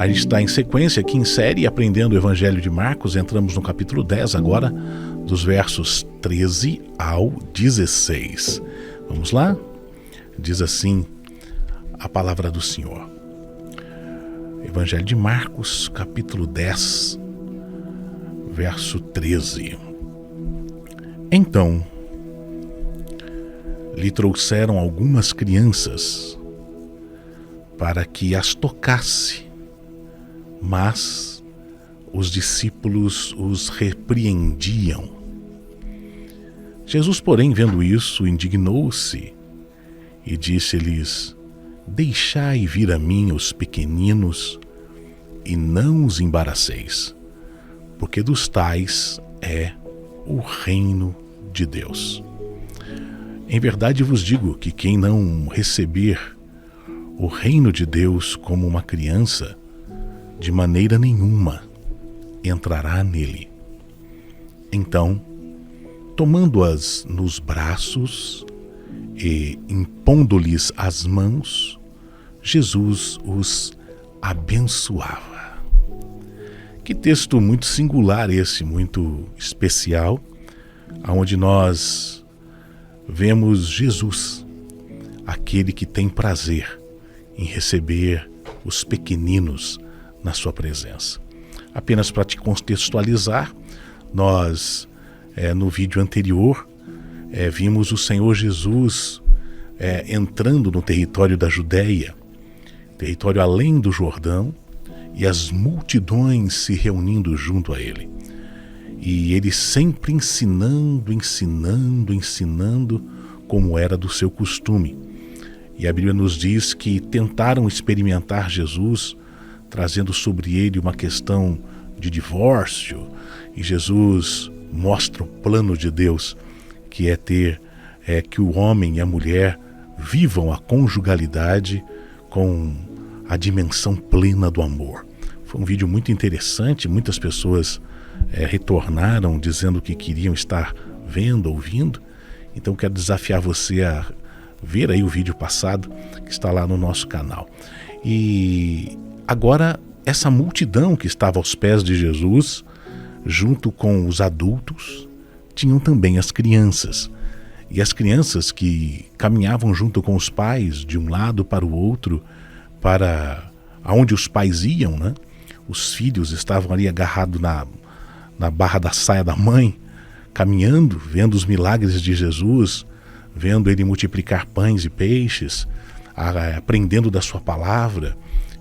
A gente está em sequência aqui em série aprendendo o Evangelho de Marcos. Entramos no capítulo 10 agora, dos versos 13 ao 16. Vamos lá? Diz assim a palavra do Senhor. Evangelho de Marcos, capítulo 10, verso 13. Então, lhe trouxeram algumas crianças para que as tocasse, mas os discípulos os repreendiam. Jesus, porém, vendo isso, indignou-se e disse-lhes: Deixai vir a mim os pequeninos e não os embaraceis, porque dos tais é o reino de Deus. Em verdade vos digo que quem não receber o reino de Deus como uma criança, de maneira nenhuma entrará nele. Então, tomando-as nos braços e impondo-lhes as mãos, Jesus os abençoava. Que texto muito singular esse, muito especial, onde nós vemos Jesus, aquele que tem prazer em receber os pequeninos na sua presença. Apenas para te contextualizar, nós no vídeo anterior vimos o Senhor Jesus entrando no território da Judéia, território além do Jordão, e as multidões se reunindo junto a ele. E ele sempre ensinando, como era do seu costume. E a Bíblia nos diz que tentaram experimentar Jesus, trazendo sobre ele uma questão de divórcio, e Jesus mostra o plano de Deus, que é ter que o homem e a mulher vivam a conjugalidade com a dimensão plena do amor. Foi um vídeo muito interessante, muitas pessoas retornaram dizendo que queriam estar vendo, ouvindo. Então quero desafiar você a ver aí o vídeo passado que está lá no nosso canal. E agora essa multidão que estava aos pés de Jesus, junto com os adultos, tinham também as crianças. E as crianças que caminhavam junto com os pais de um lado para o outro, para aonde os pais iam, né? Os filhos estavam ali agarrados na barra da saia da mãe, caminhando, vendo os milagres de Jesus, vendo ele multiplicar pães e peixes, aprendendo da sua palavra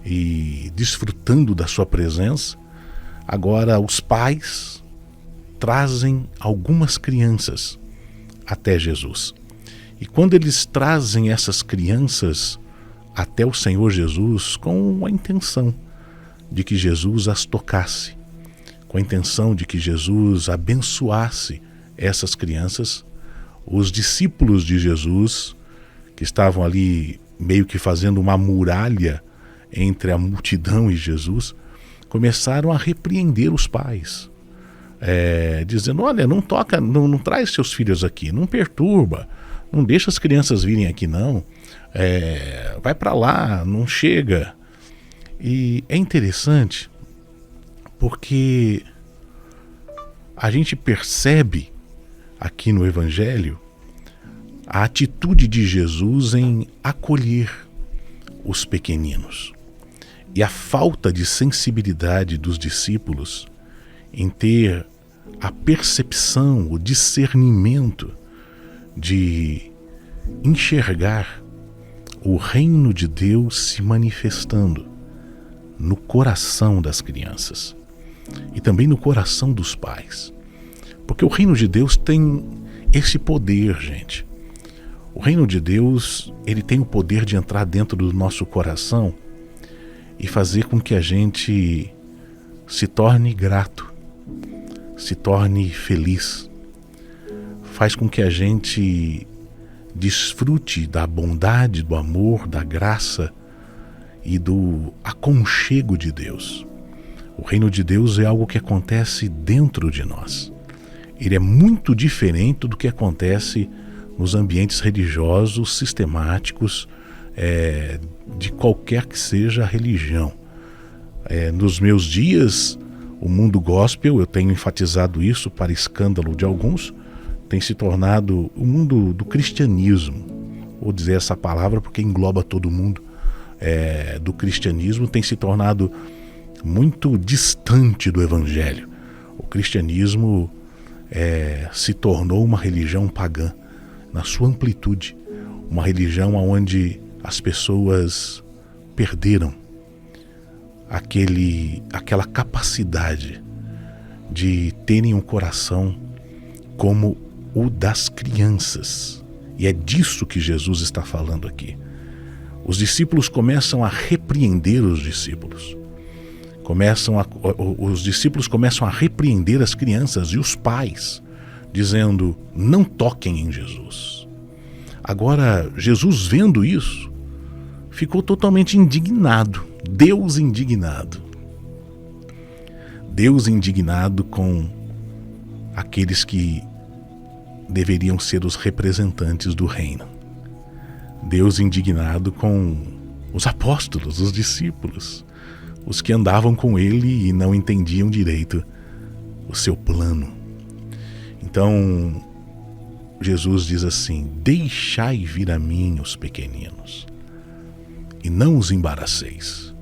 e desfrutando da sua presença. Agora os pais trazem algumas crianças até Jesus. E quando eles trazem essas crianças até o Senhor Jesus com a intenção de que Jesus as tocasse, com a intenção de que Jesus abençoasse essas crianças, os discípulos de Jesus, que estavam ali meio que fazendo uma muralha entre a multidão e Jesus, começaram a repreender os pais, dizendo: olha, não toca, não traz seus filhos aqui, não perturba, não deixa as crianças virem aqui não, vai para lá, não chega. E é interessante porque a gente percebe aqui no Evangelho a atitude de Jesus em acolher os pequeninos e a falta de sensibilidade dos discípulos em ter a percepção, o discernimento de enxergar o reino de Deus se manifestando no coração das crianças e também no coração dos pais. Porque o reino de Deus tem esse poder, gente. O reino de Deus, ele tem o poder de entrar dentro do nosso coração e fazer com que a gente se torne grato, se torne feliz. Faz com que a gente desfrute da bondade, do amor, da graça e do aconchego de Deus. O reino de Deus é algo que acontece dentro de nós. Ele é muito diferente do que acontece nos ambientes religiosos, sistemáticos, de qualquer que seja a religião. Nos meus dias, o mundo gospel, eu tenho enfatizado isso para escândalo de alguns, tem se tornado o mundo do cristianismo. Vou dizer essa palavra porque engloba todo mundo. Do cristianismo tem se tornado muito distante do evangelho. O cristianismo se tornou uma religião pagã, na sua amplitude, uma religião onde as pessoas perderam aquela capacidade de terem um coração como o das crianças. E é disso que Jesus está falando aqui. Os discípulos começam a repreender os discípulos. Os discípulos começam a repreender as crianças e os pais, dizendo: não toquem em Jesus. Agora, Jesus, vendo isso, ficou totalmente indignado. Deus indignado com aqueles que deveriam ser os representantes do reino. Deus indignado com os apóstolos, os discípulos, os que andavam com ele e não entendiam direito o seu plano. Então, Jesus diz assim: deixai vir a mim os pequeninos, e não os embaraceis,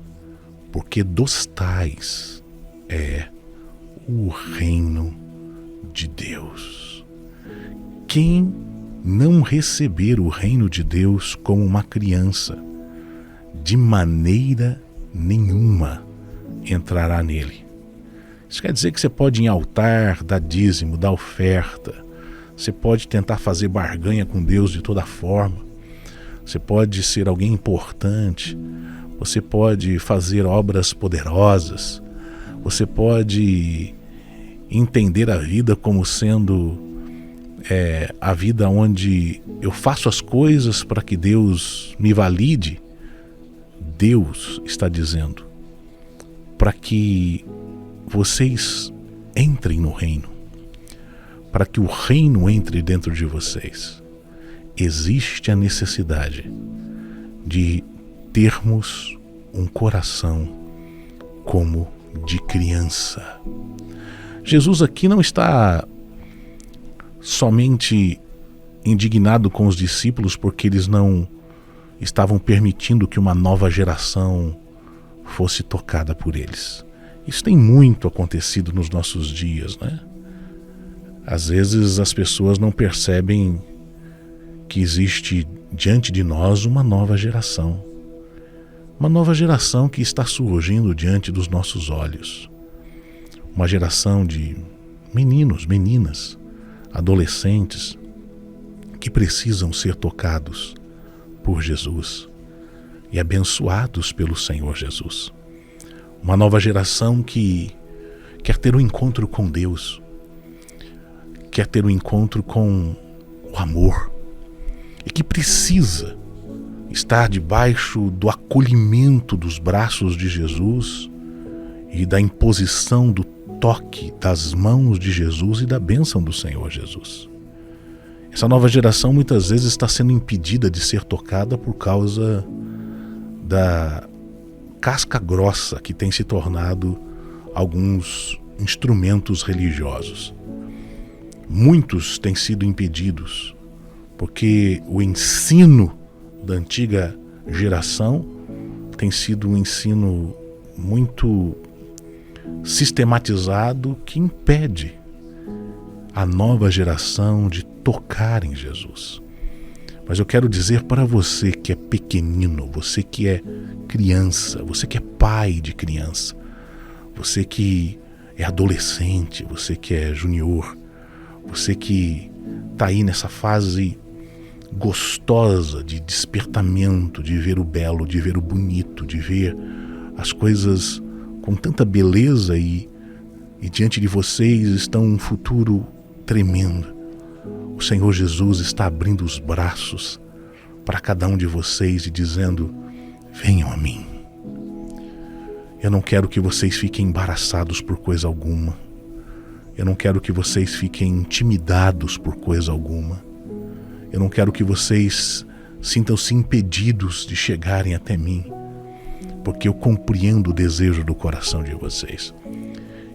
porque dos tais é o reino de Deus. Quem não receber o reino de Deus como uma criança, de maneira nenhuma entrará nele. Isso quer dizer que você pode ir em altar, dar dízimo, dar oferta, você pode tentar fazer barganha com Deus de toda forma, você pode ser alguém importante, você pode fazer obras poderosas, você pode entender a vida como sendo a vida onde eu faço as coisas para que Deus me valide. Deus está dizendo para que vocês entrem no reino, para que o reino entre dentro de vocês, existe a necessidade de termos um coração como de criança. Jesus aqui não está somente indignado com os discípulos porque eles não estavam permitindo que uma nova geração fosse tocada por eles. Isso tem muito acontecido nos nossos dias, né? Às vezes as pessoas não percebem que existe diante de nós uma nova geração. Uma nova geração que está surgindo diante dos nossos olhos. Uma geração de meninos, meninas, adolescentes que precisam ser tocados por Jesus e abençoados pelo Senhor Jesus. Uma nova geração que quer ter um encontro com Deus, quer ter um encontro com o amor e que precisa estar debaixo do acolhimento dos braços de Jesus e da imposição do toque das mãos de Jesus e da bênção do Senhor Jesus. Essa nova geração muitas vezes está sendo impedida de ser tocada por causa da casca grossa que tem se tornado alguns instrumentos religiosos. Muitos têm sido impedidos porque o ensino da antiga geração tem sido um ensino muito sistematizado que impede a nova geração de tocar em Jesus. Mas eu quero dizer para você que é pequenino, você que é criança, você que é pai de criança, você que é adolescente, você que é junior, você que está aí nessa fase gostosa de despertamento, de ver o belo, de ver o bonito, de ver as coisas com tanta beleza e diante de vocês está um futuro tremendo. O Senhor Jesus está abrindo os braços para cada um de vocês e dizendo: venham a mim. Eu não quero que vocês fiquem embaraçados por coisa alguma. Eu não quero que vocês fiquem intimidados por coisa alguma. Eu não quero que vocês sintam-se impedidos de chegarem até mim. porque eu compreendo o desejo do coração de vocês.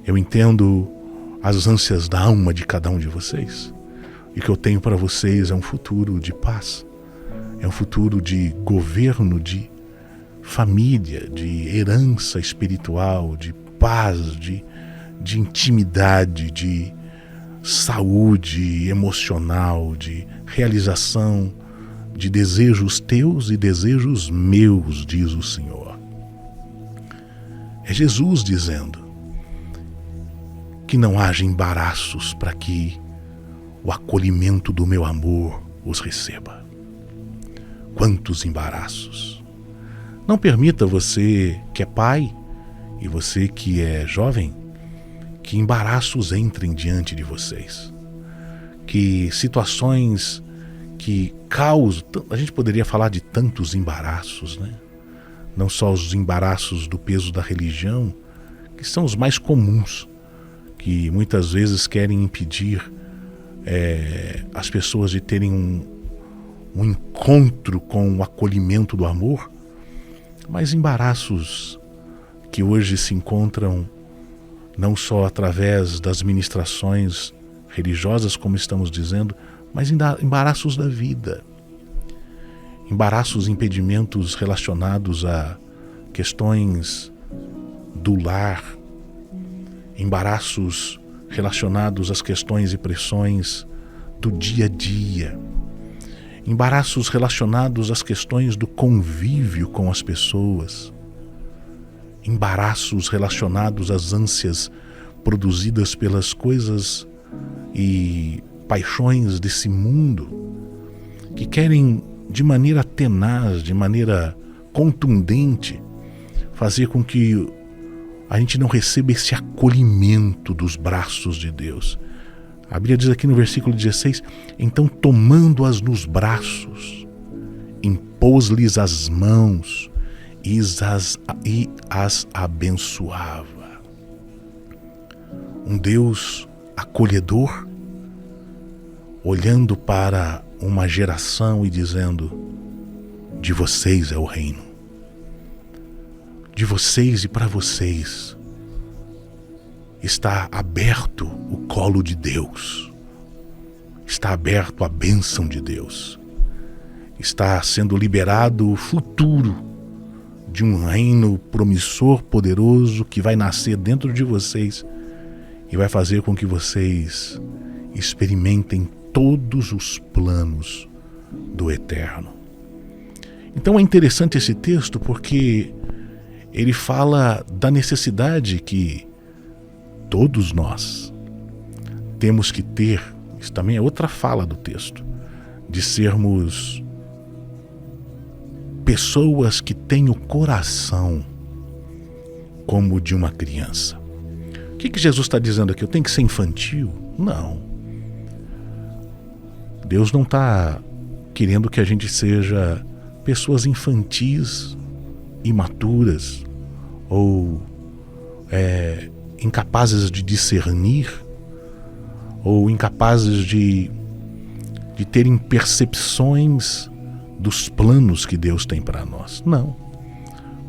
Eu entendo as ânsias da alma de cada um de vocês. E o que eu tenho para vocês é um futuro de paz, é um futuro de governo, de família, de herança espiritual, de paz, de intimidade, de saúde emocional, de realização de desejos teus e desejos meus, diz o Senhor. É Jesus dizendo que não haja embaraços para que o acolhimento do meu amor os receba. Quantos embaraços! Não permita, você que é pai e você que é jovem, que embaraços entrem diante de vocês, que situações que causam, a gente poderia falar de tantos embaraços, né? Não só os embaraços do peso da religião, que são os mais comuns, que muitas vezes querem impedir as pessoas de terem um encontro com o acolhimento do amor, mas embaraços que hoje se encontram não só através das ministrações religiosas, como estamos dizendo, mas embaraços da vida, embaraços, impedimentos relacionados a questões do lar, embaraços relacionados às questões e pressões do dia a dia, embaraços relacionados às questões do convívio com as pessoas, embaraços relacionados às ânsias produzidas pelas coisas e paixões desse mundo, que querem de maneira tenaz, de maneira contundente, fazer com que a gente não receba esse acolhimento dos braços de Deus. A Bíblia diz aqui no versículo 16: então, tomando-as nos braços, impôs-lhes as mãos e as abençoava. Um Deus acolhedor, olhando para uma geração e dizendo: de vocês é o reino, de vocês e para vocês está aberto o colo de Deus, está aberto a bênção de Deus, está sendo liberado o futuro de um reino promissor, poderoso, que vai nascer dentro de vocês e vai fazer com que vocês experimentem todos os planos do Eterno. Então é interessante esse texto porque ele fala da necessidade que todos nós temos que ter, isso também é outra fala do texto, de sermos pessoas que têm o coração como o de uma criança. O que Jesus está dizendo aqui? Eu tenho que ser infantil? Não. Deus não está querendo que a gente seja pessoas infantis, imaturas ou incapazes de discernir ou incapazes de terem percepções dos planos que Deus tem para nós. Não.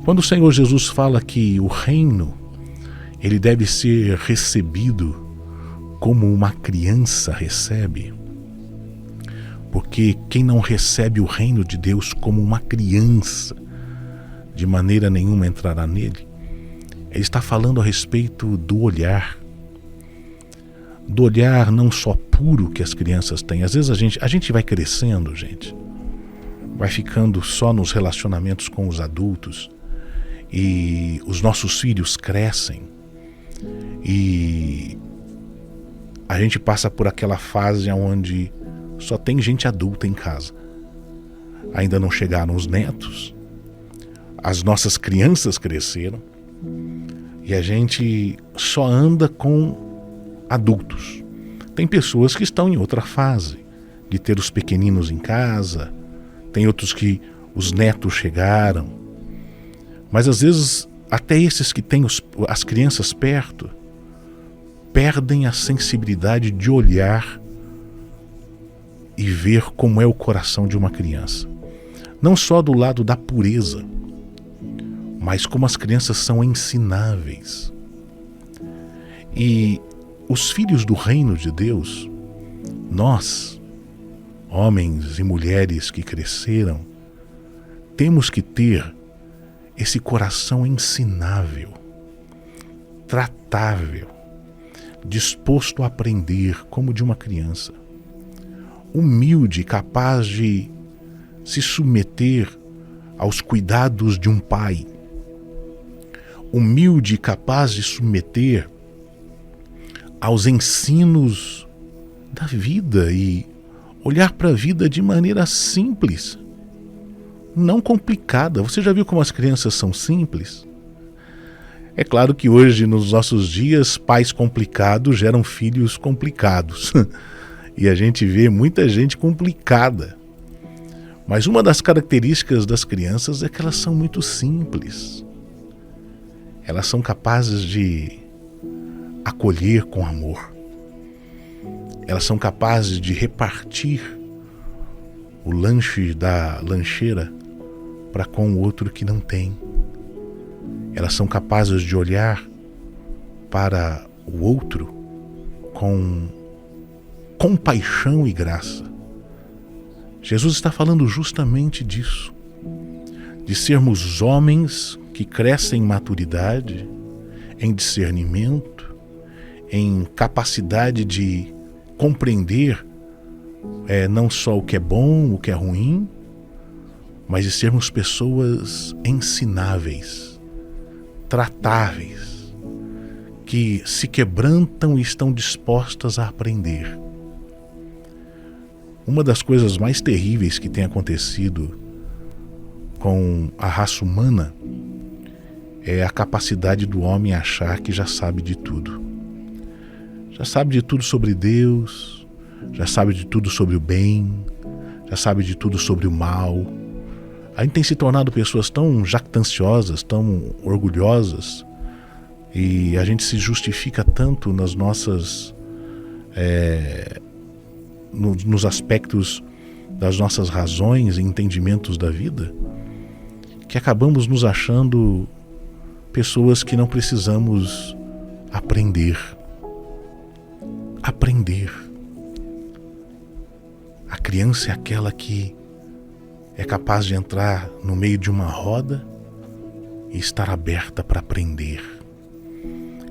Quando o Senhor Jesus fala que o reino ele deve ser recebido como uma criança recebe, porque quem não recebe o reino de Deus como uma criança, de maneira nenhuma entrará nele. Ele está falando a respeito do olhar não só puro que as crianças têm. Às vezes a gente vai crescendo, gente, vai ficando só nos relacionamentos com os adultos e os nossos filhos crescem e a gente passa por aquela fase onde só tem gente adulta em casa. Ainda não chegaram os netos, as nossas crianças cresceram e a gente só anda com adultos. Tem pessoas que estão em outra fase, de ter os pequeninos em casa, tem outros que os netos chegaram, mas às vezes até esses que têm as crianças perto perdem a sensibilidade de olhar e ver como é o coração de uma criança. Não só do lado da pureza, mas como as crianças são ensináveis. E os filhos do reino de Deus, nós, homens e mulheres que cresceram, temos que ter esse coração ensinável, tratável, disposto a aprender como de uma criança, humilde, capaz de se submeter aos cuidados de um pai, humilde, capaz de submeter aos ensinos da vida e olhar para a vida de maneira simples, não complicada. Você já viu como as crianças são simples? É claro que hoje, nos nossos dias, pais complicados geram filhos complicados. E a gente vê muita gente complicada. Mas uma das características das crianças é que elas são muito simples. Elas são capazes de acolher com amor. Elas são capazes de repartir o lanche da lancheira para com o outro que não tem. Elas são capazes de olhar para o outro com compaixão e graça. Jesus está falando justamente disso, de sermos homens que crescem em maturidade, em discernimento, em capacidade de compreender não só o que é bom, o que é ruim, mas de sermos pessoas ensináveis, tratáveis, que se quebrantam e estão dispostas a aprender. Uma das coisas mais terríveis que tem acontecido com a raça humana é a capacidade do homem achar que já sabe de tudo. Já sabe de tudo sobre Deus, já sabe de tudo sobre o bem, já sabe de tudo sobre o mal. A gente tem se tornado pessoas tão jactanciosas, tão orgulhosas, e a gente se justifica tanto nas nossas nos aspectos das nossas razões e entendimentos da vida, que acabamos nos achando pessoas que não precisamos aprender. A criança é aquela que é capaz de entrar no meio de uma roda e estar aberta para aprender.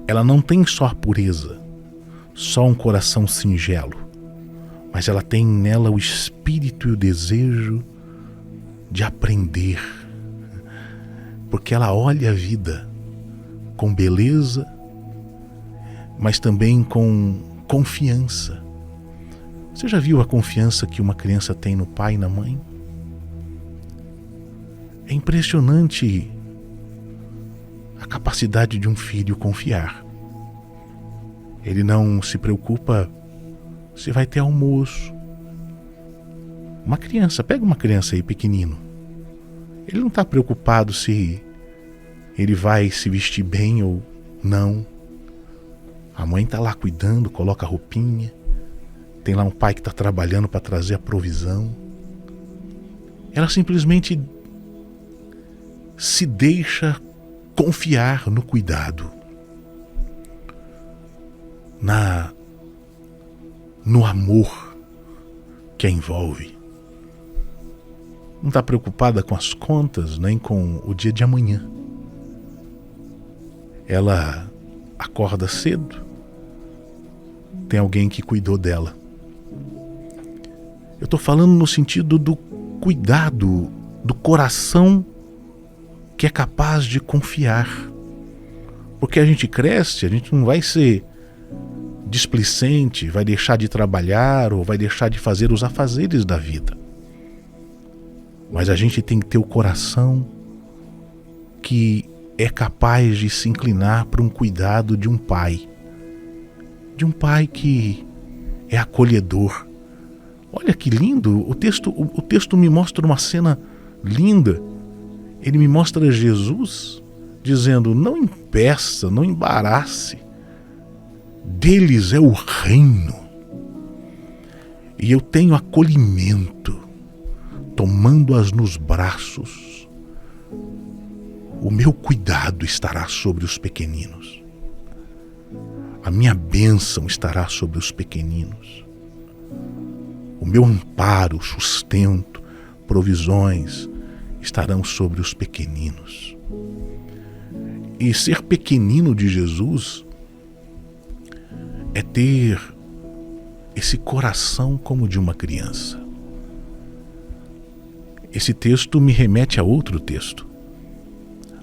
Ela não tem só a pureza, só um coração singelo, mas ela tem nela o espírito e o desejo de aprender, porque ela olha a vida com beleza, mas também com confiança. Você já viu a confiança que uma criança tem no pai e na mãe? É impressionante a capacidade de um filho confiar. Ele não se preocupa se vai ter almoço. Uma criança, pega uma criança aí pequenino. Ele não está preocupado se ele vai se vestir bem ou não. A mãe está lá cuidando, coloca a roupinha. Tem lá um pai que está trabalhando para trazer a provisão. Ela simplesmente se deixa confiar no cuidado, no amor que a envolve. Não está preocupada com as contas, nem com o dia de amanhã. Ela acorda cedo, tem alguém que cuidou dela. Eu estou falando no sentido do cuidado, do coração que é capaz de confiar. Porque a gente cresce, a gente não vai ser displicente, vai deixar de trabalhar ou vai deixar de fazer os afazeres da vida. Mas a gente tem que ter o coração que é capaz de se inclinar para um cuidado de um pai. De um pai que é acolhedor. Olha que lindo, o texto me mostra uma cena linda. Ele me mostra Jesus dizendo: não impeça, não embarace, deles é o reino, e eu tenho acolhimento, tomando-as nos braços. o meu cuidado estará sobre os pequeninos. A minha bênção estará sobre os pequeninos. O meu amparo, sustento, provisões estarão sobre os pequeninos. E ser pequenino de Jesus é ter esse coração como de uma criança. Esse texto me remete a outro texto,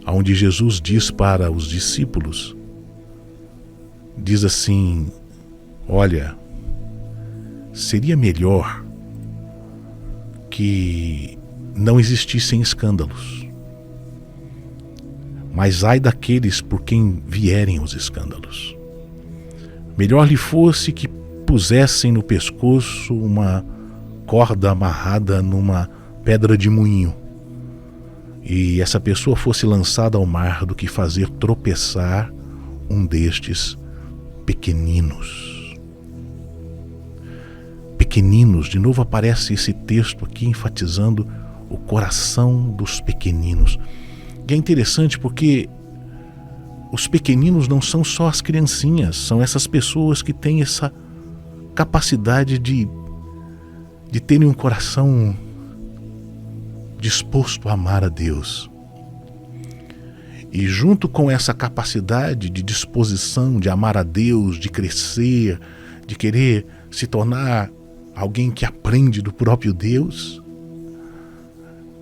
onde Jesus diz para os discípulos, diz assim: olha, seria melhor que não existissem escândalos, mas ai daqueles por quem vierem os escândalos. Melhor lhe fosse que pusessem no pescoço uma corda amarrada numa pedra de moinho e essa pessoa fosse lançada ao mar do que fazer tropeçar um destes pequeninos. Pequeninos, de novo aparece esse texto aqui enfatizando o coração dos pequeninos. E é interessante porque os pequeninos não são só as criancinhas, são essas pessoas que têm essa capacidade de terem um coração disposto a amar a Deus. E junto com essa capacidade de disposição de amar a Deus, de crescer, de querer se tornar alguém que aprende do próprio Deus,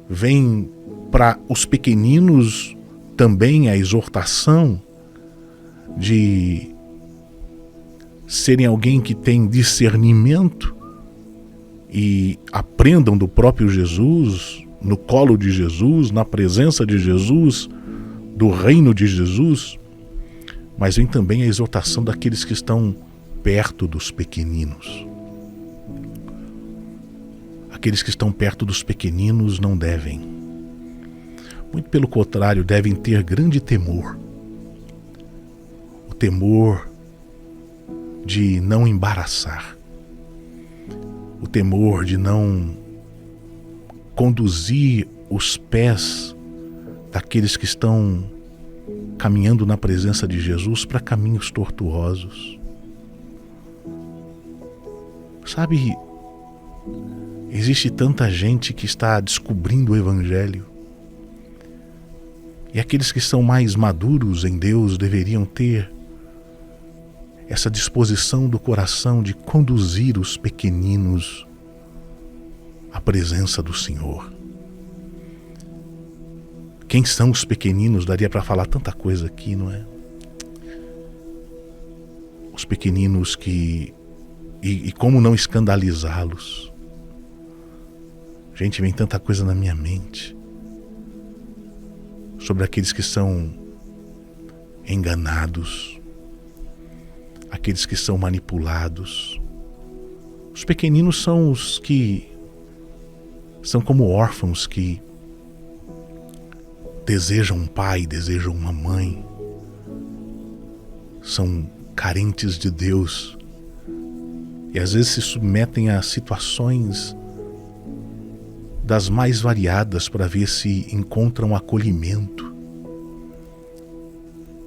vem para os pequeninos também a exortação de serem alguém que tem discernimento e aprendam do próprio Jesus, no colo de Jesus, na presença de Jesus, do reino de Jesus. Mas vem também a exortação daqueles que estão perto dos pequeninos. Aqueles que estão perto dos pequeninos não devem, muito pelo contrário, devem ter grande temor. O temor de não embaraçar, o temor de não conduzir os pés daqueles que estão caminhando na presença de Jesus para caminhos tortuosos. Sabe, existe tanta gente que está descobrindo o Evangelho, e aqueles que são mais maduros em Deus deveriam ter essa disposição do coração de conduzir os pequeninos à presença do Senhor. Quem são os pequeninos? Daria para falar tanta coisa aqui, não é? Os pequeninos que... E como não escandalizá-los? Gente, vem tanta coisa na minha mente sobre aqueles que são enganados, aqueles que são manipulados. Os pequeninos são os que são como órfãos que desejam um pai, desejam uma mãe, são carentes de Deus e às vezes se submetem a situações das mais variadas para ver se encontram acolhimento.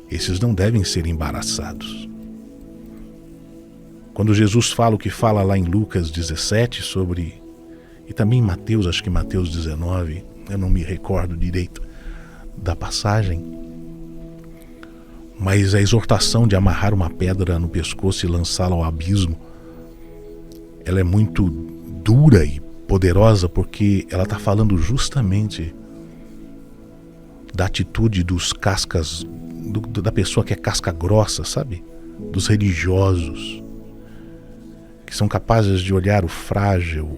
Esses não devem ser embaraçados. Quando Jesus fala o que fala lá em Lucas 17 sobre, e também em Mateus, acho que Mateus 19, eu não me recordo direito da passagem, mas a exortação de amarrar uma pedra no pescoço e lançá-la ao abismo, ela é muito dura e poderosa porque ela está falando justamente da atitude dos cascas, da pessoa que é casca grossa, sabe? Dos religiosos, que são capazes de olhar o frágil,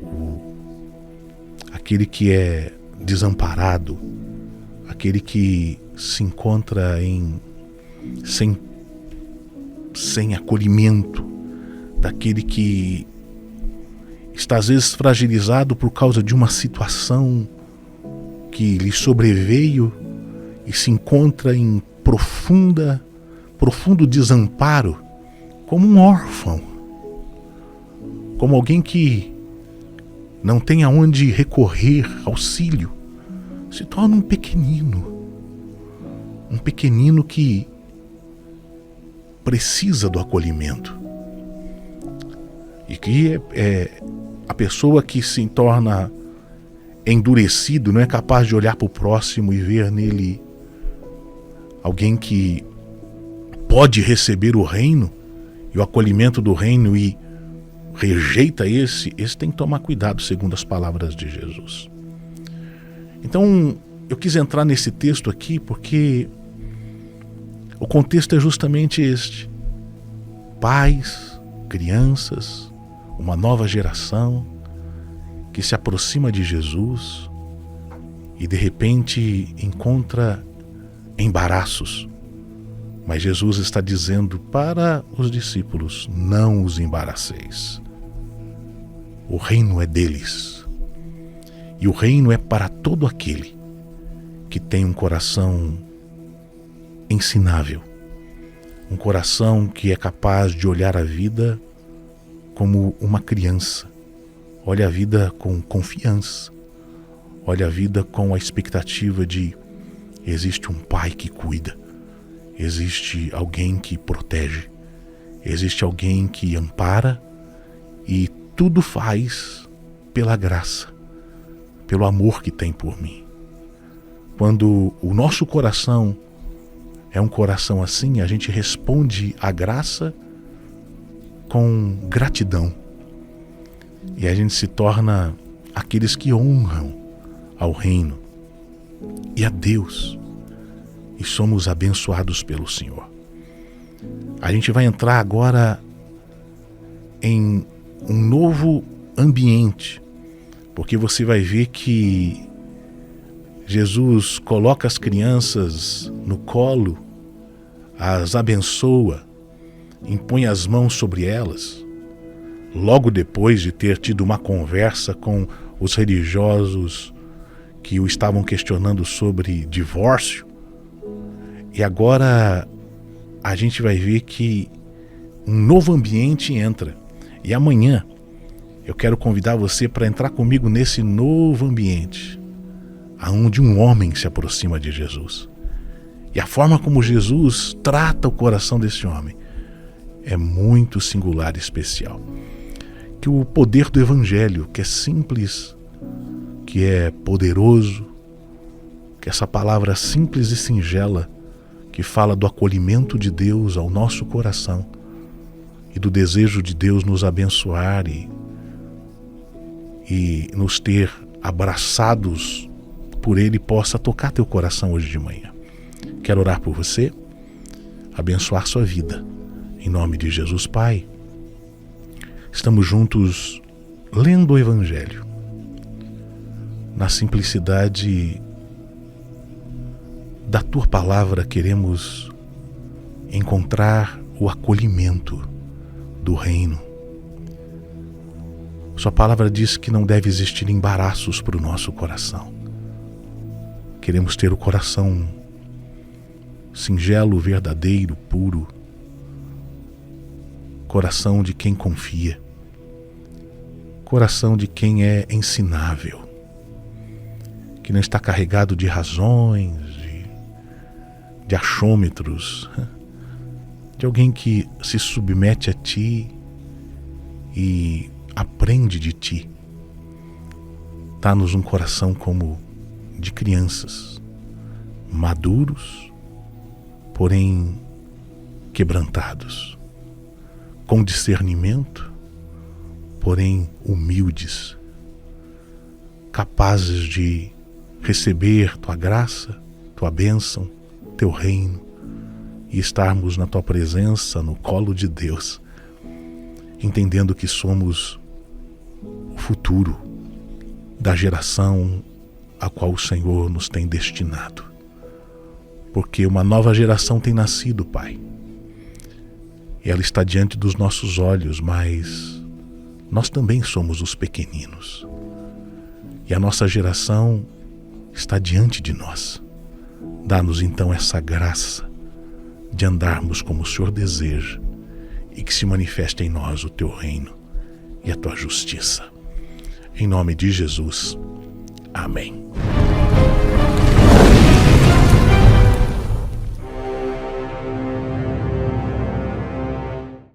aquele que é desamparado, aquele que se encontra sem acolhimento, daquele que está às vezes fragilizado por causa de uma situação que lhe sobreveio e se encontra em profundo desamparo, como um órfão, como alguém que não tem aonde recorrer auxílio, se torna um pequenino. um pequenino que precisa do acolhimento. E que é a pessoa que se torna endurecido, não é capaz de olhar para o próximo e ver nele alguém que pode receber o reino e o acolhimento do reino e rejeita esse tem que tomar cuidado, segundo as palavras de Jesus. Então, eu quis entrar nesse texto aqui porque o contexto é justamente este: pais, crianças, uma nova geração que se aproxima de Jesus e de repente encontra embaraços. Mas Jesus está dizendo para os discípulos: não os embaraceis. O reino é deles. E o reino é para todo aquele que tem um coração ensinável, um coração que é capaz de olhar a vida como uma criança, olha a vida com confiança, olha a vida com a expectativa de existe um pai que cuida, existe alguém que protege, existe alguém que ampara e tudo faz pela graça, pelo amor que tem por mim. Quando o nosso coração é um coração assim, a gente responde à graça com gratidão. E a gente se torna aqueles que honram ao reino e a Deus. E somos abençoados pelo Senhor. A gente vai entrar agora em um novo ambiente, porque você vai ver que Jesus coloca as crianças no colo, as abençoa, impõe as mãos sobre elas, logo depois de ter tido uma conversa com os religiosos que o estavam questionando sobre divórcio. E agora a gente vai ver que um novo ambiente entra. E amanhã eu quero convidar você para entrar comigo nesse novo ambiente, aonde um homem se aproxima de Jesus. E a forma como Jesus trata o coração desse homem é muito singular e especial. Que o poder do Evangelho, que é simples, que é poderoso, que essa palavra simples e singela, que fala do acolhimento de Deus ao nosso coração e do desejo de Deus nos abençoar e nos ter abraçados por Ele, possa tocar teu coração hoje de manhã. Quero orar por você, abençoar sua vida. Em nome de Jesus, Pai, estamos juntos lendo o Evangelho. Na simplicidade da Tua palavra queremos encontrar o acolhimento do reino. Sua palavra diz que não deve existir embaraços para o nosso coração. Queremos ter o coração singelo, verdadeiro, puro, coração de quem confia, coração de quem é ensinável, que não está carregado de razões, de achômetros, de alguém que se submete a Ti e aprende de Ti. Dá-nos um coração como de crianças, maduros, porém quebrantados, com discernimento, porém humildes, capazes de receber Tua graça, Tua bênção, Teu reino e estarmos na Tua presença, no colo de Deus, entendendo que somos o futuro da geração a qual o Senhor nos tem destinado. Porque uma nova geração tem nascido, Pai. Ela está diante dos nossos olhos, mas nós também somos os pequeninos. E a nossa geração está diante de nós. Dá-nos então essa graça de andarmos como o Senhor deseja e que se manifeste em nós o Teu reino e a Tua justiça. Em nome de Jesus. Amém.